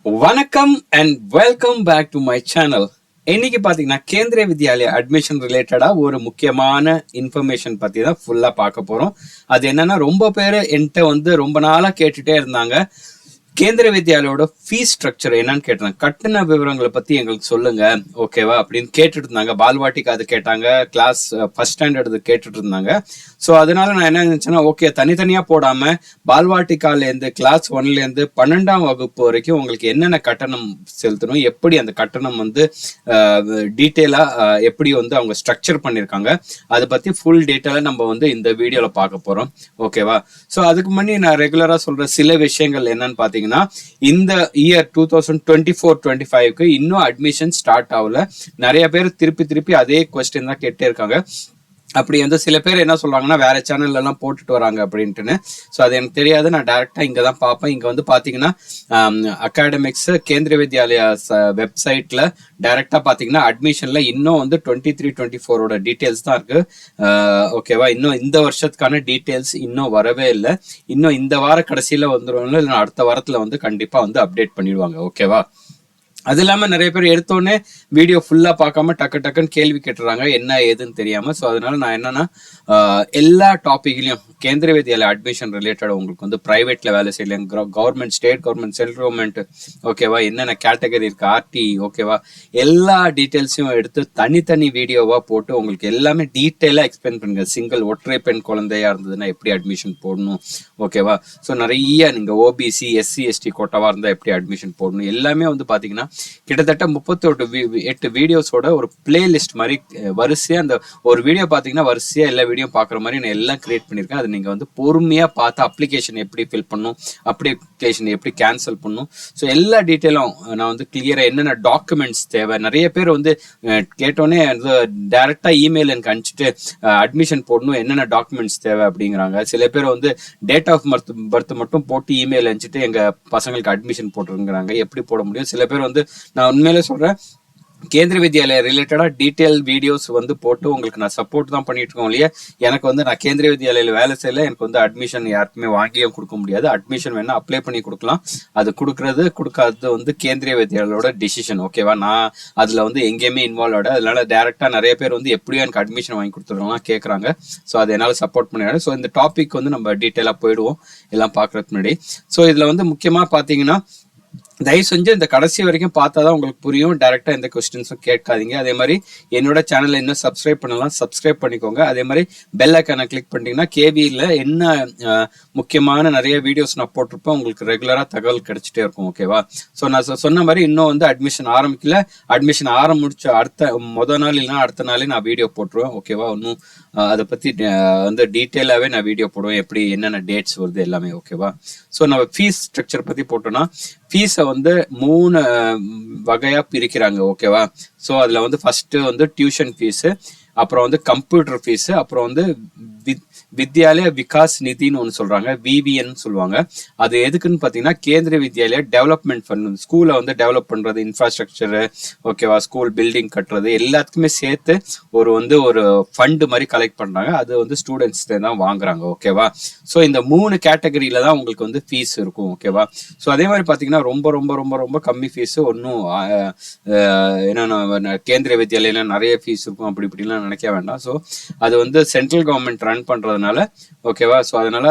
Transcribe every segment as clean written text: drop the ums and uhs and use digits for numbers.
வணக்கம் and welcome back to my channel. இன்னைக்கு பாத்தீங்கன்னா கேந்திரிய வித்யாலயா அட்மிஷன் ரிலேட்டடா ஒரு முக்கியமான இன்ஃபர்மேஷன் பத்தி தான் ஃபுல்லா பார்க்க போறோம். அது என்னன்னா, ரொம்ப பேரு என்கிட்ட ரொம்ப நாளா கேட்டுட்டே இருந்தாங்க, கேந்திர வித்யாலயோட ஃபீஸ் ஸ்ட்ரக்சர் என்னன்னு கேட்டாங்க. கட்டண விவரங்களை பத்தி எங்களுக்கு சொல்லுங்க, ஓகேவா அப்படின்னு கேட்டுட்டு இருந்தாங்க. பால்வாட்டிக்கு அது கேட்டாங்க, கிளாஸ் ஃபர்ஸ்ட் ஸ்டாண்டர்ட் கேட்டுட்டு இருந்தாங்க. ஸோ அதனால நான் என்ன நினைச்சேன்னா, ஓகே தனித்தனியா போடாம பால்வாட்டிக்கால இருந்து கிளாஸ் 1ல இருந்து 12ஆம் வகுப்பு வரைக்கும் உங்களுக்கு என்னென்ன கட்டணம் செலுத்தணும், எப்படி அந்த கட்டணம் டீட்டெயிலா எப்படி அவங்க ஸ்ட்ரக்சர் பண்ணிருக்காங்க, அதை பத்தி ஃபுல் டீட்டெயிலா நம்ம இந்த வீடியோல பார்க்க போறோம், ஓகேவா. ஸோ அதுக்கு முன்னாடி நான் ரெகுலரா சொல்ற சில விஷயங்கள் என்னன்னு பாத்தீங்கன்னா, இந்த இயர் 2024-25க்கு இன்னும் அட்மிஷன் ஸ்டார்ட் ஆகல. நிறைய பேர் திருப்பி அதே கொஸ்டின் தான் கேட்டே இருக்காங்க. அப்படி சில பேர் என்ன சொல்றாங்கன்னா, வேற சேனல்ல எல்லாம் போட்டுட்டு வராங்க அப்படின்ட்டுன்னு. ஸோ அது எனக்கு தெரியாது, நான் டைரக்டா இங்க தான் பார்ப்பேன். இங்க பாத்தீங்கன்னா அகாடமிக்ஸ் கேந்திரிய வித்யாலயா வெப்சைட்ல டைரக்டா பாத்தீங்கன்னா அட்மிஷன்ல இன்னும் 23-24 டீடைல்ஸ் தான் இருக்கு, ஓகேவா. இன்னும் இந்த வருஷத்துக்கான டீடைல்ஸ் இன்னும் வரவே இல்லை. இன்னும் இந்த வார கடைசியில வந்துடும், இல்லை அடுத்த வாரத்துல கண்டிப்பா அப்டேட் பண்ணிடுவாங்க, ஓகேவா. அது இல்லாம நிறைய பேர் எடுத்தோடனே வீடியோ ஃபுல்லா பார்க்காம டக்குன்னு கேள்வி கேட்டுறாங்க, என்ன ஏதுன்னு தெரியாம. ஸோ அதனால நான் என்னன்னா, எல்லா டாபிக்லயும் கேந்திரிய வித்யாலயா அட்மிஷன் ரிலேட்டட் உங்களுக்கு பிரைவேட்ல வேலை செய்யலாம், government, state government, central government, ஓகேவா, என்னென்ன கேட்டகரி இருக்கு, ஆர்டி, ஓகேவா, எல்லா டீட்டெயில்ஸையும் எடுத்து தனித்தனி வீடியோவா போட்டு உங்களுக்கு எல்லாமே டீட்டெயிலா எக்ஸ்பிளைன் பண்ணுங்க. சிங்கிள் ஒற்றை பெண் குழந்தையா இருந்ததுன்னா எப்படி அட்மிஷன் போடணும், ஓகேவா. ஸோ நிறைய நீங்க ஓபிசி, எஸ்சி, எஸ்டி கோட்டாவா இருந்தா எப்படி அட்மிஷன் போடணும், எல்லாமே பாத்தீங்கன்னா கிட்டத்தட்ட 38 வீடியோஸோட ஒரு பிளேலிஸ்ட் மாதிரி வரிசையா, அந்த ஒரு வீடியோ பாத்தீங்கன்னா வரிசையா எல்லா வீடியோ பாக்குற மாதிரி நான் எல்லாம் கிரியேட் பண்ணிருக்கேன். அது நீங்க பொறுமையா பார்த்து அப்ளிகேஷன் எப்படி ஃபில் பண்ணும், அப்ளிகேஷன் எப்படி கேன்சல் பண்ணும், ஸோ எல்லா டீட்டெயிலும் நான் கிளியரா என்னென்ன டாக்குமெண்ட்ஸ் தேவை. நிறைய பேர் கேட்டோன்னே டைரக்டா இமெயில் எனக்கு அனுப்பிச்சிட்டு அட்மிஷன் போடணும், என்னென்ன டாக்குமெண்ட்ஸ் தேவை அப்படிங்கிறாங்க. சில பேர் டேட் ஆஃப் பர்த் மட்டும் போட்டு இமெயில் அனுப்பிச்சிட்டு எங்க பசங்களுக்கு அட்மிஷன் போட்டுருங்கிறாங்க. எப்படி போட முடியும்? சில பேர் நான் உண்மையிலே சொல்றேன், கேந்திரிய வித்யாலயா ரிலேட்டடா டீடைல் வீடியோஸ் போட்டு உங்களுக்கு நான் சப்போர்ட் தான் பண்ணிட்டு இருக்கோம் இல்லையா. எனக்கு நான் கேந்திரிய வித்யாலயில வேலை செய்யல, எனக்கு அட்மிஷன் யாருக்குமே வாங்கியும் கொடுக்க முடியாது. அட்மிஷன் வேணா அப்ளை பண்ணி கொடுக்கலாம், அது கொடுக்கறது கொடுக்காதது கேந்திரிய வித்யாலயோட டிசிஷன், ஓகேவா. நான் அதுல எங்கேயுமே இன்வால்வ் ஆட. அதனால டைரக்டா நிறைய பேர் எப்படியும் எனக்கு அட்மிஷன் வாங்கி கொடுத்துருக்கலாம் கேட்கறாங்க. ஸோ அதை என்னால சப்போர்ட் பண்ணிடாது. ஸோ இந்த டாபிக் நம்ம டீட்டெயிலா போயிடுவோம் எல்லாம் பாக்குறதுக்கு முன்னாடி. ஸோ இதுல முக்கியமா பாத்தீங்கன்னா, தயவு செஞ்சு இந்த கடைசி வரைக்கும் பார்த்தாதான் உங்களுக்கு புரியும். டைரக்டா எந்த கொஸ்டின்ஸும் கேட்காதீங்க. அதே மாதிரி என்னோட சேனலை இன்னும் சப்ஸ்கிரைப் பண்ணலாம், சப்ஸ்கிரைப் பண்ணிக்கோங்க. அதே மாதிரி பெல் ஐக்கானை கிளிக் பண்ணிட்டீங்கன்னா கேவியில என்ன முக்கியமான நிறைய வீடியோஸ் நான் போட்டிருப்பேன், உங்களுக்கு ரெகுலரா தகவல் கிடைச்சிட்டே இருக்கும், ஓகேவா. ஸோ நான் சொன்ன மாதிரி இன்னும் அட்மிஷன் ஆரம்பிக்கல. அட்மிஷன் ஆரம்பிச்ச அடுத்த நாள் இல்லைன்னா அடுத்த நாளே நான் வீடியோ போட்டுருவேன், ஓகேவா. இன்னும் அதை பத்தி டீட்டெயிலாவே நான் வீடியோ போடுவேன், எப்படி என்னென்ன டேட்ஸ் வருது எல்லாமே, ஓகேவா. ஸோ நம்ம ஃபீஸ் ஸ்ட்ரக்சர் பத்தி போட்டோம்னா, ஃபீஸை 3 வகையா பிரிக்கிறாங்க, ஓகேவா. ஸோ அதுல ஃபர்ஸ்ட் டியூஷன் ஃபீஸ், அப்புறம் கம்ப்யூட்டர் ஃபீஸ், அப்புறம் வித்யாலயா விகாஸ் நிதினு ஒன்று சொல்றாங்க, விவிஎன் சொல்லுவாங்க. அது எதுக்குன்னு பாத்தீங்கன்னா, கேந்திரிய வித்யாலயா டெவலப்மெண்ட் ஃபண்ட், ஸ்கூலை டெவலப் பண்றது, இன்ஃப்ராஸ்ட்ரக்சர், ஓகேவா, ஸ்கூல் பில்டிங் கட்டுறது எல்லாத்துக்குமே சேர்த்து ஒரு ஃபண்ட் மாதிரி கலெக்ட் பண்றாங்க. அது ஸ்டூடெண்ட்ஸ் தான் வாங்குறாங்க, ஓகேவா. ஸோ இந்த 3 கேட்டகரியில தான் உங்களுக்கு ஃபீஸ் இருக்கும், ஓகேவா. ஸோ அதே மாதிரி பாத்தீங்கன்னா ரொம்ப ரொம்ப ரொம்ப ரொம்ப கம்மி ஃபீஸ். ஒன்னும் என்னன்னா கேந்திரிய வித்யாலயில நிறைய ஃபீஸ் இருக்கும் அப்படி இப்படிலாம் நினைக்க வேண்டாம். ஸோ அது சென்ட்ரல் கவர்மெண்ட் ரன் பண்றதுனால, ஓகேவா. ஸோ அதனால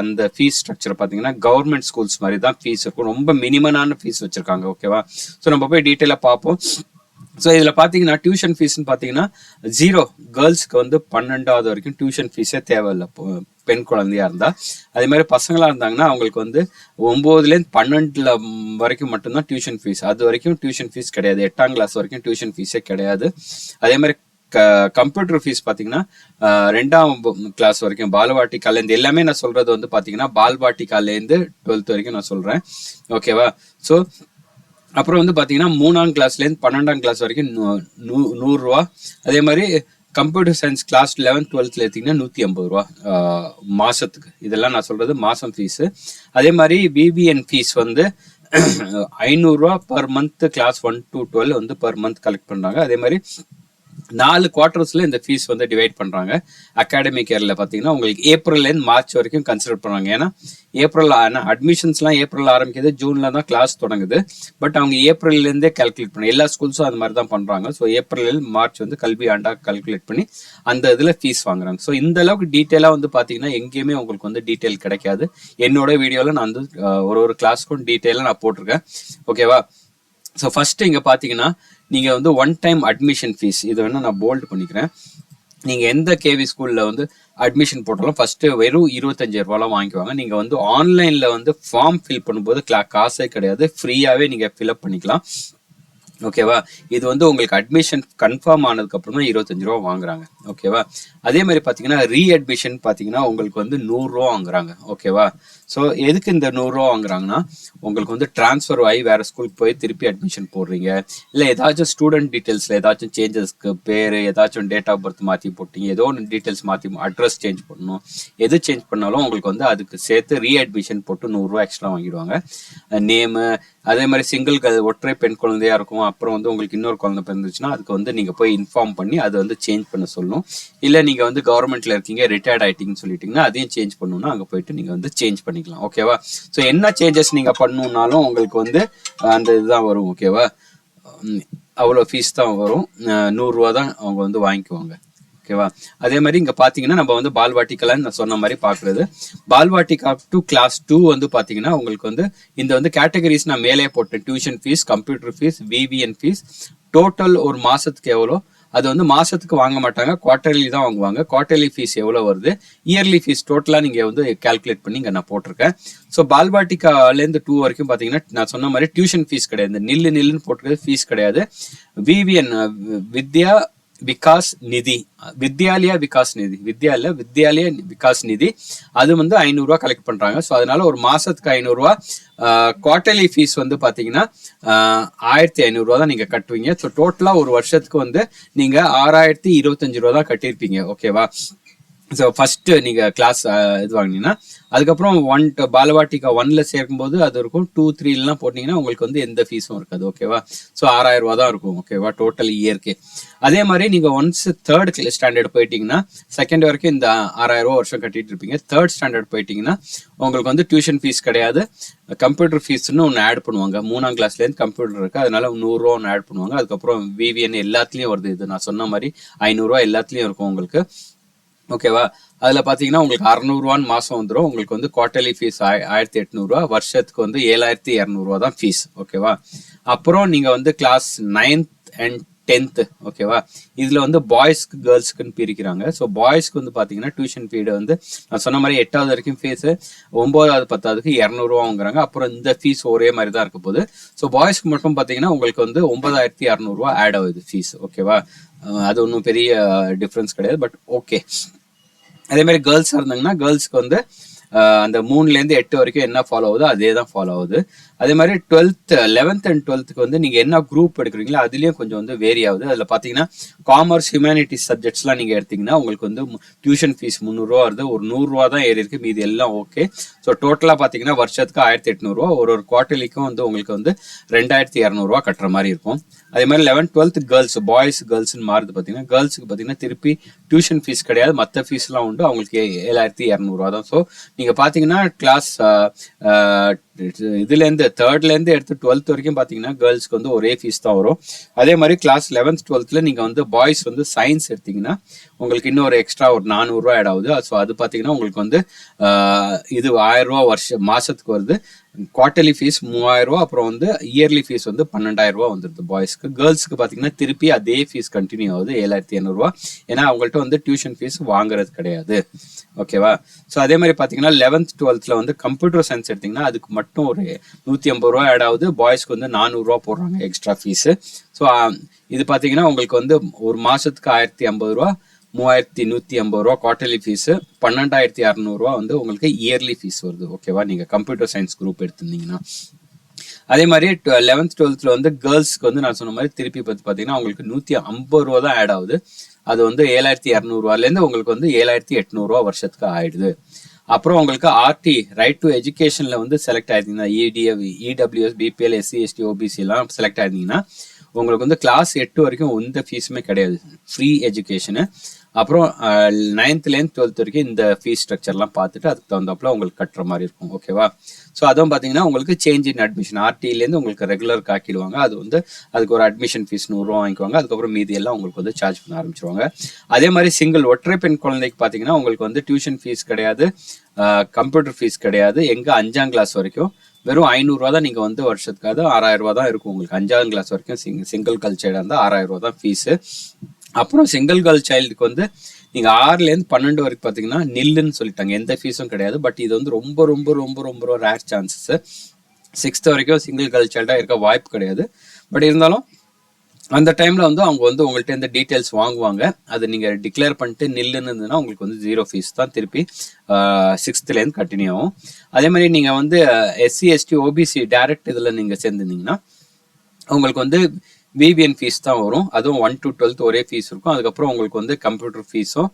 அந்த ஃபீஸ் ஸ்ட்ரக்சர் பாத்தீங்கன்னா கவர்மெண்ட் ஸ்கூல்ஸ் மாதிரி தான் ஃபீஸ் இருக்கும். ரொம்ப மினிமமான ஃபீஸ் வச்சிருக்காங்க, ஓகேவா. ஸோ நம்ம போய் டீட்டெயிலா பார்ப்போம். ஸோ இதுல பாத்தீங்கன்னா டியூஷன் ஃபீஸ்ன்னு பாத்தீங்கன்னா 0 கேர்ள்ஸ்க்கு 12வது வரைக்கும் டியூஷன் ஃபீஸே தேவையில்லை, பெண் குழந்தையா இருந்தா. அதே மாதிரி பசங்களா இருந்தாங்கன்னா அவங்களுக்கு 9லேருந்து 12 வரைக்கும் மட்டும்தான் டியூஷன் ஃபீஸ். அது வரைக்கும் டியூஷன் ஃபீஸ் கிடையாது. 8ஆம் கிளாஸ் வரைக்கும் டியூஷன் ஃபீஸே கிடையாது. அதே மாதிரி கம்ப்யூட்டர் ஃபீஸ் பாத்தீங்கன்னா 2ஆம் கிளாஸ் வரைக்கும், பால்வாட்டிக்கால இருந்து எல்லாமே நான் சொல்றது பாத்தீங்கன்னா பால்வாட்டிக்கால இருந்து 12th வரைக்கும் நான் சொல்றேன், ஓகேவா. ஸோ அப்புறம் பாத்தீங்கன்னா 3ஆம் கிளாஸ்ல இருந்து 12ஆம் கிளாஸ் வரைக்கும் 100 ரூபா. அதே மாதிரி computer science class 11th 12th எடுத்தீங்கன்னா 150 ரூபா மாசத்துக்கு. இதெல்லாம் நான் சொல்றது மாசம் ஃபீஸ். அதே மாதிரி விவிஎன் ஃபீஸ் 500 ரூபா per month, class 1 to 12 per month collect பண்றாங்க. அதே மாதிரி 4 குவார்டர்ஸ்ல இந்த ஃபீஸ் வந்து டிவைட் பண்றாங்க. அகாடமிக் இயர்ல பாத்தீங்கன்னா உங்களுக்கு ஏப்ரல்ல இருந்து மார்ச் வரைக்கும் கன்சிடர் பண்ணுவாங்க. ஏன்னா ஏப்ரல் அட்மிஷன்ஸ்லாம் ஏப்ரல் ஆரம்பிக்குது, ஜூன்ல தான் கிளாஸ் தொடங்குது. பட் அவங்க ஏப்ரல்ல இருந்தே கால்குலேட் பண்ணி எல்லா ஸ்கூல்ஸும் அது மாதிரி தான் பண்றாங்க. ஸோ ஏப்ரல் மார்ச் வந்து கல்வி ஆண்டா கால்குலேட் பண்ணி அந்த இதுல ஃபீஸ் வாங்குறாங்க. ஸோ இந்த அளவுக்கு டீட்டெயிலா வந்து பாத்தீங்கன்னா எங்கேயுமே உங்களுக்கு வந்து டீட்டெயில் கிடைக்காது. என்னோட வீடியோல நான் வந்து ஒரு கிளாஸ்க்கும் டீட்டெயிலா நான் போட்டிருக்கேன். ஓகேவா? ஸோ ஃபர்ஸ்ட் இங்க பாத்தீங்கன்னா நீங்க வந்து ஒன் டைம் அட்மிஷன் ஃபீஸ், இது வேணா நான் போல்ட் பண்ணிக்கிறேன். நீங்க எந்த கேவி ஸ்கூல்ல வந்து அட்மிஷன் போட்டாலும் ஃபர்ஸ்ட் வெறும் 25,000 ரூபாய் வாங்கிக்குவாங்க. நீங்க வந்து ஆன்லைன்ல வந்து ஃபார்ம் ஃபில் பண்ணும்போது காசே கிடையாது, ஃப்ரீயாவே நீங்க ஃபில்அப் பண்ணிக்கலாம். ஓகேவா? இது வந்து உங்களுக்கு அட்மிஷன் கன்ஃபார்ம் ஆனதுக்கு அப்புறம் தான் 25 ரூபா வாங்குறாங்க. ஓகேவா? அதே மாதிரி பாத்தீங்கன்னா ரீஅட்மிஷன் பாத்தீங்கன்னா உங்களுக்கு வந்து 100 ரூபா வாங்குறாங்க. ஓகேவா? ஸோ எதுக்கு இந்த 100 ரூபா வாங்குறாங்கன்னா, உங்களுக்கு வந்து டிரான்ஸ்ஃபர் ஆகி வேற ஸ்கூலுக்கு போய் திருப்பி அட்மிஷன் போடுறீங்க, இல்லை ஏதாச்சும் ஸ்டூடெண்ட் டீட்டெயில்ஸ்ல ஏதாச்சும் சேஞ்சஸ்க்கு பேர் ஏதாச்சும் டேட் ஆஃப் பர்த் மாற்றி போட்டீங்க, ஏதோ ஒன்று டீட்டெயில்ஸ் மாற்றி அட்ரஸ் சேஞ்ச் பண்ணணும், எது சேஞ்ச் பண்ணாலும் உங்களுக்கு வந்து அதுக்கு சேர்த்து ரீஅட்மிஷன் போட்டு 100 ரூபா எக்ஸ்ட்ரா வாங்கிடுவாங்க. நேமு, அதே மாதிரி சிங்கிள் ஒற்றை பெண் குழந்தையா இருக்கும், அப்புறம் வந்து உங்களுக்கு இன்னொரு குழந்தை பிறந்துச்சுன்னா அதுக்கு வந்து நீங்க போய் இன்ஃபார்ம் பண்ணி அதை வந்து சேஞ்ச் பண்ண சொல்லணும். இல்லை நீங்க வந்து கவர்மெண்ட்ல இருக்கீங்க, ரிட்டையர்ட் ஆயிட்டீங்கன்னு சொல்லிட்டீங்கன்னா அதையும் சேஞ்ச் பண்ணணும்னா அங்கே போயிட்டு நீங்க வந்து சேஞ்ச் பண்ணிக்கலாம். ஓகேவா? ஸோ என்ன சேஞ்சஸ் நீங்க பண்ணணும்னாலும் உங்களுக்கு வந்து அந்த இதுதான் வரும். ஓகேவா? அவ்வளோ ஃபீஸ் தான் வரும், 100 ரூபா தான் அவங்க வந்து வாங்கிக்குவாங்க. ஓகேவா? அதே மாதிரி இங்க பாத்தீங்கன்னா நம்ம வந்து பால்வாட்டிக்கெல்லாம் நான் சொன்ன மாதிரி பாக்குறது, பால்வாட்டிக் அப் டு கிளாஸ் 2 வந்து பாத்தீங்கன்னா உங்களுக்கு வந்து இந்த வந்து கேட்டகரிஸ் நான் மேலே போட்டேன். Tuition fees, computer fees, VVN fees, total ஒரு மாசத்துக்கு எவ்வளோ, அது வந்து மாசத்துக்கு வாங்க மாட்டாங்க, குவார்டர்லி தான் வாங்குவாங்க. குவார்டர்லி ஃபீஸ் எவ்வளவு வருது, இயர்லி ஃபீஸ் டோட்டலா நீங்க வந்து கால்குலேட் பண்ணி இங்க நான் போட்டிருக்கேன். ஸோ பால்வாட்டிக்கால இருந்து 2 வரைக்கும் பாத்தீங்கன்னா நான் சொன்ன மாதிரி டியூஷன் ஃபீஸ் கிடையாது, நில்லுன்னு போட்டிருக்கிறது ஃபீஸ் கிடையாது. விவிஎன் வித்யா விகாஸ் நிதி, வித்யாலயா விகாஸ் நிதி, அது வந்து 500 ரூபா கலெக்ட் பண்றாங்க. ஸோ அதனால ஒரு மாசத்துக்கு 500 ரூபா, குவார்டர்லி ஃபீஸ் வந்து பாத்தீங்கன்னா 1500 ரூபா தான் நீங்க கட்டுவீங்க. ஸோ டோட்டலா ஒரு வருஷத்துக்கு வந்து நீங்க 6025 ரூபா தான் கட்டியிருப்பீங்க. ஓகேவா? ஸோ ஃபர்ஸ்ட் நீங்க கிளாஸ் இது வாங்கினீங்கன்னா, அதுக்கப்புறம் பாலவாட்டிகா 1ல சேர்க்கும்போது அது இருக்கும், 2, 3 போட்டீங்கன்னா உங்களுக்கு வந்து எந்த ஃபீஸும் இருக்காது. ஓகேவா? ஸோ 6000 ரூபா தான் இருக்கும். ஓகேவா? டோட்டல் இயர்க்கு. அதே மாதிரி நீங்க ஒன்ஸ் 3rd ஸ்டாண்டர்ட் போயிட்டீங்கன்னா, செகண்ட் வரைக்கும் இந்த 6000 ரூபா வருஷம் கட்டிட்டு இருப்பீங்க. 3rd ஸ்டாண்டர்ட் போயிட்டீங்கன்னா உங்களுக்கு வந்து டியூஷன் ஃபீஸ் கிடையாது, கம்ப்யூட்டர் ஃபீஸ்ன்னு ஒன்று ஆட் பண்ணுவாங்க. 3ஆம் கிளாஸ்லேருந்து கம்ப்யூட்டர் இருக்கு, அதனால 100 ரூபா ஒன்று ஆட் பண்ணுவாங்க. அதுக்கப்புறம் விவிஎன் எல்லாத்துலயும் வருது, இது நான் சொன்ன மாதிரி 500 ரூபா எல்லாத்துலயும் இருக்கும் உங்களுக்கு. ஓகேவா? அதுல பாத்தீங்கன்னா உங்களுக்கு 600 ரூபான்னு மாசம் வந்துடும். உங்களுக்கு வந்து குவார்டர்லி ஃபீஸ் 1800 ரூபா, வருஷத்துக்கு வந்து 7200 ரூபா தான் ஃபீஸ். ஓகேவா? அப்புறம் நீங்க வந்து கிளாஸ் 9th and 10th, ஓகேவா? இதுல வந்து பாய்ஸ்க்கு கேர்ள்ஸ்க்குன்னு பிரிக்கிறாங்க. ஸோ பாய்ஸ்க்கு வந்து பாத்தீங்கன்னா டியூஷன் ஃபீடு வந்து நான் சொன்ன மாதிரி 8வது வரைக்கும் ஃபீஸ், 9வது 10வதுக்கு 200 ரூபா வாங்குறாங்க. அப்புறம் இந்த ஃபீஸ் ஒரே மாதிரி தான் இருக்க போகுது. ஸோ பாய்ஸ்க்கு மட்டும் பாத்தீங்கன்னா உங்களுக்கு வந்து 9200 ரூபா ஆட் ஆகுது ஃபீஸ். ஓகேவா? அது ஒன்றும் பெரிய டிஃப்ரென்ஸ் கிடையாது, பட் ஓகே. அதே மாதிரி கேர்ள்ஸாக இருந்தாங்கன்னா கேர்ள்ஸ்க்கு வந்து அந்த 3லேருந்து 8 வரைக்கும் என்ன ஃபாலோ ஆகுதோ அதே தான் ஃபாலோ ஆகுது. அதே மாதிரி 11th and 12th வந்து நீங்க என்ன குரூப் எடுக்கிறீங்களோ அதுலயும் கொஞ்சம் வந்து வேரி ஆகுது. அதுல பாத்தீங்கன்னா காமர்ஸ், ஹியூமனிட்டிஸ் சப்ஜெக்ட்ஸ்லாம் நீங்க எடுத்தீங்கன்னா உங்களுக்கு வந்து டியூஷன் ஃபீஸ் 300 ரூபா வருது, ஒரு 100 ரூபா தான் ஏறி இருக்கு, மீது எல்லாம் ஓகே. ஸோ டோட்டலா பாத்தீங்கன்னா வருஷத்துக்கு 1800 ரூபா, ஒரு குவார்டர்லிக்கும் வந்து உங்களுக்கு வந்து 2200 ரூபா கட்டுற மாதிரி இருக்கும். அதே மாதிரி 11th 12th கேர்ள்ஸ், பாய்ஸ் கேர்ள்ஸ்ன்னு மாறுது. பாத்தீங்கன்னா கேர்ள்ஸுக்கு பாத்தீங்கன்னா திருப்பி டியூஷன் ஃபீஸ் கிடையாது, மற்ற ஃபீஸ் எல்லாம் உண்டு, அவங்களுக்கு 7200 ரூபா தான். ஸோ நீங்க பாத்தீங்கன்னா கிளாஸ் இதுல இருந்து 3rd எடுத்து 12th வரைக்கும் பாத்தீங்கன்னா கேர்ள்ஸ்க்கு வந்து ஒரே ஃபீஸ் தான் வரும். அதே மாதிரி கிளாஸ் 11th 12th நீங்க வந்து பாய்ஸ் வந்து சயின்ஸ் எடுத்தீங்கன்னா உங்களுக்கு இன்னும் ஒரு எக்ஸ்ட்ரா ஒரு 400 ரூபா ஆட் ஆகுது. ஸோ அது பாத்தீங்கன்னா உங்களுக்கு வந்து இது 1000 ரூபா வருஷம் மாசத்துக்கு வருது. குவார்டர்லி ஃபீஸ் 3000 ரூபா, அப்புறம் வந்து இயர்லி ஃபீஸ் வந்து 12000 ரூபா வந்துருது பாய்ஸ்க்கு. கேர்ள்ஸ்க்கு பாத்தீங்கன்னா திருப்பி அதே ஃபீஸ் கண்டினியூ ஆகுது, 7800 ரூபா. ஏன்னா அவங்கள்ட்ட வந்து டியூஷன் ஃபீஸ் வாங்குறது கிடையாது. ஓகேவா? ஸோ அதே மாதிரி பாத்தீங்கன்னா 11th 12th வந்து கம்ப்யூட்டர் சயின்ஸ் எடுத்தீங்கன்னா அதுக்கு மட்டும் ஒரு 150 ரூபா ஆட் ஆகுது, பாய்ஸ்க்கு வந்து 400 ரூபா போடுறாங்க எக்ஸ்ட்ரா ஃபீஸ். ஸோ இது பாத்தீங்கன்னா உங்களுக்கு வந்து ஒரு மாசத்துக்கு 1050 ரூபா, 3150 ரூபா குவார்டர்லி ஃபீஸ், 12600 ரூபா வந்து உங்களுக்கு இயர்லி ஃபீஸ் வருது. ஓகேவா? நீங்க கம்ப்யூட்டர் சயின்ஸ் குரூப் எடுத்திருந்தீங்கன்னா. அதே மாதிரி 11th 12th வந்து கேர்ள்ஸ்க்கு வந்து நான் சொன்ன மாதிரி திருப்பி பாத்தீங்கன்னா உங்களுக்கு 150 ரூபா தான் ஆட் ஆகுது. அது வந்து 7200 ரூபாயிலேருந்து உங்களுக்கு வந்து 7800 ரூபா வருஷத்துக்கு ஆயிடுது. அப்புறம் உங்களுக்கு ஆர்டி ரைட் டு எஜுகேஷன்ல வந்து செலக்ட் ஆயிருந்தீங்கன்னா, EWS, BPL, SC, ST, OBC எல்லாம் செலக்ட் ஆயிருந்தீங்கன்னா உங்களுக்கு வந்து கிளாஸ் 8 வரைக்கும் எந்த ஃபீஸுமே கிடையாது, ஃப்ரீ எஜுகேஷனு. அப்புறம் 9th-லேருந்து 12th வரைக்கும் இந்த ஃபீஸ் ஸ்ட்ரக்சர்லாம் பார்த்துட்டு அதுக்கு தகுந்தாப்புல உங்களுக்கு கட்டுற மாதிரி இருக்கும். ஓகேவா? ஸோ அதுவும் பார்த்தீங்கன்னா உங்களுக்கு சேஞ்ச் இன் அட்மிஷன் ஆர்டிலேருந்து உங்களுக்கு ரெகுலருக்கு ஆக்கிடுவாங்க. அது வந்து அதுக்கு ஒரு அட்மிஷன் ஃபீஸ் 100 ரூபா வாங்கிக்குவாங்க. அதுக்கப்புறம் மீதி எல்லாம் உங்களுக்கு வந்து சார்ஜ் பண்ண ஆரம்பிச்சிருவாங்க. அதே மாதிரி சிங்கிள் ஒற்றை பெண் குழந்தைக்கு பார்த்தீங்கன்னா உங்களுக்கு வந்து டியூஷன் ஃபீஸ் கிடையாது, கம்ப்யூட்டர் ஃபீஸ் கிடையாது. எங்க 5ஆம் கிளாஸ் வரைக்கும் வெறும் 500 ரூபா தான். நீங்கள் வந்து வருஷத்துக்காக 6000 ரூபா தான் இருக்கும் உங்களுக்கு. 5ஆம் கிளாஸ் வரைக்கும் சிங்கிள் கேர்ள் சைல்டாக இருந்தால் 6000 ரூபா தான் ஃபீஸு. அப்புறம் சிங்கிள் கேர்ள் சைல்டுக்கு வந்து நீங்கள் 6லேருந்து 12 வரைக்கும் பார்த்தீங்கன்னா நில்லுன்னு சொல்லிட்டாங்க, எந்த ஃபீஸும் கிடையாது. பட் இது வந்து ரொம்ப ரொம்ப ரொம்ப ரொம்ப ரேர் சான்சஸ். 6th வரைக்கும் சிங்கிள் கேர்ள் சைல்டாக இருக்க வாய்ப்பு கிடையாது. பட் இருந்தாலும் அந்த டைமில் வந்து அவங்க வந்து உங்கள்கிட்ட இந்த டீட்டெயில்ஸ் வாங்குவாங்க. அதை நீங்கள் டிக்ளேர் பண்ணிட்டு நில்லுன்னு இருந்ததுன்னா உங்களுக்கு வந்து 0 ஃபீஸ் தான் திருப்பி 6th-லேருந்து கண்டினியூ ஆகும். அதே மாதிரி நீங்கள் வந்து SC ST OBC டைரக்ட் இதில் நீங்கள் சேர்ந்துருந்தீங்கன்னா உங்களுக்கு வந்து விவிஎன் ஃபீஸ் தான் வரும். அதுவும் 1 to 12th ஒரே ஃபீஸ் இருக்கும். அதுக்கப்புறம் உங்களுக்கு வந்து கம்ப்யூட்டர் ஃபீஸும்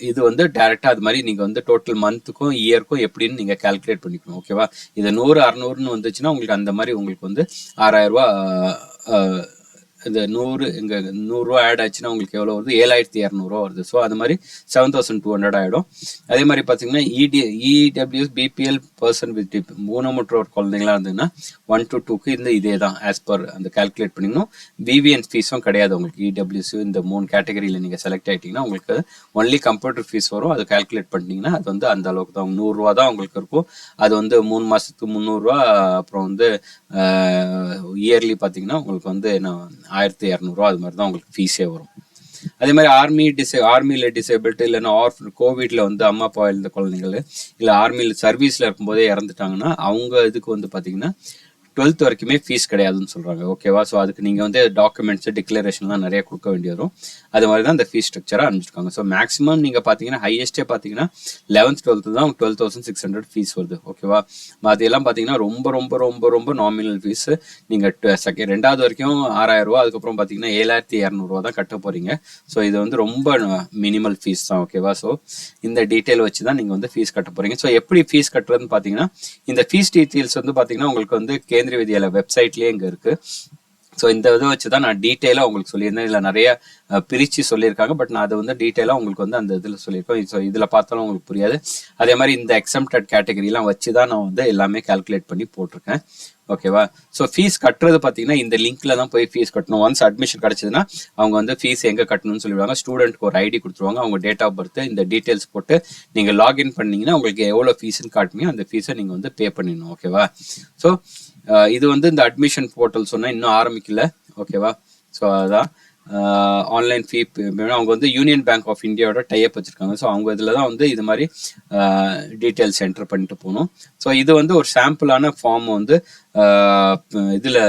இது வந்து டைரெக்டாக அது மாதிரி நீங்கள் வந்து டோட்டல் மந்த்துக்கும் இயருக்கும் எப்படின்னு நீங்கள் கால்குலேட் பண்ணிக்கணும். ஓகேவா? இது 100 600ன்னு வந்துச்சுன்னா உங்களுக்கு அந்த மாதிரி உங்களுக்கு வந்து 6000 ரூபா, இந்த 100 இங்கே 100 ரூபா ஆட் ஆச்சுன்னா உங்களுக்கு எவ்வளோ வருது? 7200 ரூபா வருது. ஸோ அது மாதிரி 7200 ஆகிடும். அதே மாதிரி பார்த்தீங்கன்னா இடபிள்யூஎஸ் பிபிஎல் பர்சன் வித் ஊனமுற்றோர் குழந்தைங்களா இருந்ததுன்னா 1 to 2க்கு இந்த இதே தான் ஆஸ் பர் அந்த கால்குலேட் பண்ணிக்கணும். விவிஎன் ஃபீஸும் கிடையாது உங்களுக்கு. இடபிள்யூஎஸ் இந்த 3 கேட்டகரியில் நீங்கள் செலக்ட் ஆகிட்டிங்கன்னா உங்களுக்கு ஒன்லி கம்ப்யூட்டர் ஃபீஸ் வரும். அதை கால்குலேட் பண்ணிட்டீங்கன்னா அது வந்து அந்த அளவுக்கு தான் 100 ரூபா தான் உங்களுக்கு இருக்கும். அது வந்து 3 மாதத்துக்கு 300 ரூபா. அப்புறம் வந்து இயர்லி பார்த்தீங்கன்னா உங்களுக்கு வந்து 1200 ரூபா அது மாதிரி தான் உங்களுக்கு ஃபீஸே வரும். அதே மாதிரி ஆர்மியில் டிசேபிலிட்டி இல்லைன்னா கோவிட்ல வந்து அம்மா அப்பா இருந்த குழந்தைங்கள் இல்லை ஆர்மியில் சர்வீஸில் இருக்கும்போதே இறந்துட்டாங்கன்னா அவங்க இதுக்கு வந்து பார்த்தீங்கன்னா 12th வரைக்குமே ஃபீஸ் கிடையாதுன்னு சொல்கிறாங்க. ஓகேவா? ஸோ அதுக்கு நீங்கள் வந்து டாக்குமெண்ட்ஸு டிக்ளரேஷன்லாம் நிறைய கொடுக்க வேண்டி வரும். அது மாதிரி தான் இந்த ஃபீஸ் ஸ்ட்ரக்சராக அனுப்பிச்சிருக்காங்க. ஸோ மேக்ஸிமம் நீங்கள் பார்த்தீங்கன்னா ஹையஸ்ட்டே பார்த்தீங்கன்னா 11th 12th தான் 12,600 ஃபீஸ் வருது. ஓகேவா? அதெல்லாம் பார்த்தீங்கன்னா ரொம்ப ரொம்ப ரொம்ப ரொம்ப நாமினல் ஃபீஸு. நீங்கள் 2வது வரைக்கும் 6000 ரூபா, அதுக்கப்புறம் பார்த்தீங்கன்னா 7200 ரூபா தான் கட்ட போகிறீங்க. ஸோ இது வந்து ரொம்ப மினிமல் ஃபீஸ் தான். ஓகேவா? ஸோ இந்த டீட்டெயில் வச்சு தான் நீங்கள் வந்து ஃபீஸ் கட்ட போகிறீங்க. ஸோ எப்படி ஃபீஸ் கட்டுறதுன்னு பார்த்தீங்கன்னா இந்த ஃபீஸ் டீட்டெயில்ஸ் வந்து பார்த்தீங்கன்னா உங்களுக்கு வந்து கேந்திரிய வித்யாலயா வெப்சைட்லேயே இங்கே இருக்குது. ஸோ இந்த இதை வச்சு தான் நான் டீட்டெயிலாக உங்களுக்கு சொல்லியிருந்தேன். இதில் நிறைய பிரித்து சொல்லியிருக்காங்க. பட் நான் அதை வந்து டீட்டெயிலாக உங்களுக்கு வந்து அந்த இதில் சொல்லியிருக்கோம். ஸோ இதில் பார்த்தாலும் உங்களுக்கு புரியாது. அதே மாதிரி இந்த எக்ஸம்டட் கேட்டகரிலாம் வச்சு தான் நான் வந்து எல்லாமே கால்குலேட் பண்ணி போட்டிருக்கேன். ஓகேவா? ஸோ ஃபீஸ் கட்டுறது பார்த்தீங்கன்னா இந்த லிங்க்ல தான் போய் ஃபீஸ் கட்டணும். ஒன்ஸ் அட்மிஷன் கிடச்சதுன்னா அவங்க வந்து ஃபீஸ் எங்கே கட்டணும்னு சொல்லிடுவாங்க. ஸ்டூடெண்ட்க்கு ஒரு ஐடி கொடுத்துருவாங்க. அவங்க டேட் ஆஃப் பர்த் இந்த டீட்டெயில்ஸ் போட்டு நீங்கள் லாகின் பண்ணீங்கன்னா உங்களுக்கு எவ்வளோ ஃபீஸ்ன்னு காட்டுமீங்க அந்த ஃபீஸை நீங்கள் வந்து பே பண்ணிடணும். ஓகேவா? ஸோ இது வந்து இந்த அட்மிஷன் போர்ட்டல் சொன்னால் இன்னும் ஆரம்பிக்கல. ஓகேவா? ஸோ அதான் ஆன்லைன் ஃபீ அவங்க வந்து யூனியன் பேங்க் ஆஃப் இந்தியாவோட டைப் வச்சுருக்காங்க. ஸோ அவங்க இதில் தான் வந்து இது மாதிரி டீட்டெயில்ஸ் என்டர் பண்ணிட்டு போகணும். ஸோ இது வந்து ஒரு சாம்பிளான ஃபார்ம் வந்து இதில்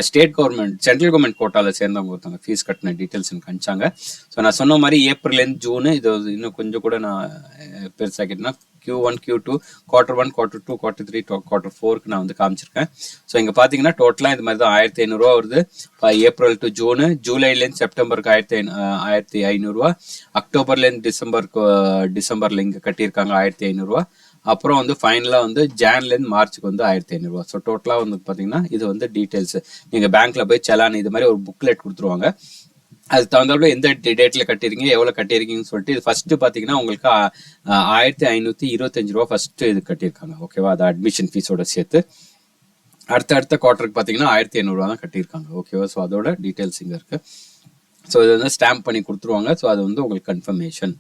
ஸ்டேட் கவர்மெண்ட் சென்ட்ரல் கவர்மெண்ட் கோட்டாவில் சேர்ந்தவங்க ஒருத்தவங்க ஃபீஸ் கட்டின டீட்டெயில்ஸ் எனக்கு அனுப்பிச்சாங்க. ஸோ நான் சொன்ன மாதிரி ஏப்ரல்லேருந்து ஜூனு இது இன்னும் கொஞ்சம் கூட நான் பெருசாக்கிட்டேன்னா Q1 Q2 Q1 Q2 Q3 Q4க்கு நான் வந்து காமிச்சிருக்கேன். ஸோ இங்கே பார்த்தீங்கன்னா டோட்டலாக இந்த மாதிரி தான் 1500 ரூபா வருது. ஏப்ரல் டு ஜூனு, ஜூலைலேருந்து செப்டம்பருக்கு 1500 ரூபா, அக்டோபர்லேருந்து டிசம்பரில் இங்கே கட்டியிருக்காங்க 1500 ரூபா. அப்புறம் வந்து ஃபைனலாக வந்து ஜான்லேருந்து மார்ச்சுக்கு வந்து 1500 ரூபா. ஸோ டோட்டலாக வந்து பார்த்தீங்கன்னா இது வந்து டீட்டெயில்ஸ் நீங்கள் பேங்க்கில் போய் செலான் இது மாதிரி ஒரு புக்லெட் கொடுத்துருவாங்க. அதுக்கு தகுந்தாப்புல எந்த டேட்ல கட்டிருக்கீங்க எவ்வளோ கட்டியிருக்கீங்கன்னு சொல்லிட்டு இது ஃபர்ஸ்ட் பார்த்தீங்கன்னா உங்களுக்கு 1525 ரூபா ஃபர்ஸ்ட் இது கட்டியிருக்காங்க. ஓகேவா? அது அட்மிஷன் ஃபீஸோட சேர்த்து. அடுத்த குவார்ட்டருக்கு பார்த்தீங்கன்னா 1500 ரூபா தான் கட்டியிருக்காங்க. ஓகேவா? ஸோ அதோட டீட்டெயில்ஸ் இங்கே இருக்கு. ஸோ இது வந்து ஸ்டாம்ப் பண்ணி கொடுத்துருவாங்க. ஸோ அது வந்து உங்களுக்கு கன்ஃபர்மேஷன்.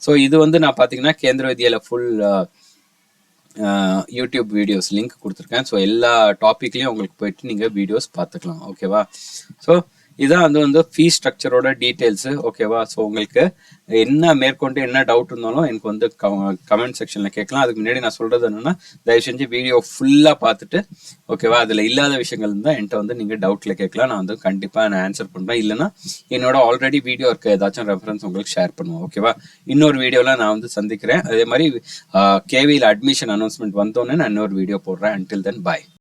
ஸோ இது வந்து நான் பார்த்தீங்கன்னா கேந்திர Vidyalaya full YouTube videos link கொடுத்துருக்கேன். ஸோ எல்லா டாப்பிக்லேயும் உங்களுக்கு போயிட்டு நீங்கள் வீடியோஸ் பார்த்துக்கலாம். ஓகேவா? ஸோ இதான் வந்து ஃபீஸ் ஸ்ட்ரக்சரோட டீட்டெயில்ஸு. ஓகேவா? ஸோ உங்களுக்கு என்ன மேற்கொண்டு என்ன டவுட் இருந்தாலும் எனக்கு வந்து கமெண்ட் செக்ஷனில் கேட்கலாம். அதுக்கு முன்னாடி நான் சொல்கிறது என்னென்னா தயவு செஞ்சு வீடியோ ஃபுல்லாக பார்த்துட்டு ஓகேவா அதில் இல்லாத விஷயங்கள் இருந்தால் என்கிட்ட வந்து நீங்கள் டவுட்டில் கேட்கலாம். நான் வந்து கண்டிப்பாக நான் ஆன்சர் பண்ணுறேன். இல்லைனா என்னோட ஆல்ரெடி வீடியோ இருக்க ஏதாச்சும் ரெஃபரன்ஸ் உங்களுக்கு ஷேர் பண்ணுவோம். ஓகேவா? இன்னொரு வீடியோவில் நான் வந்து சந்திக்கிறேன். அதே மாதிரி கேவியில் அட்மிஷன் அனௌன்ஸ்மெண்ட் வந்தோன்னே நான் இன்னொரு வீடியோ போடுறேன். அன்டில் தென் பாய்.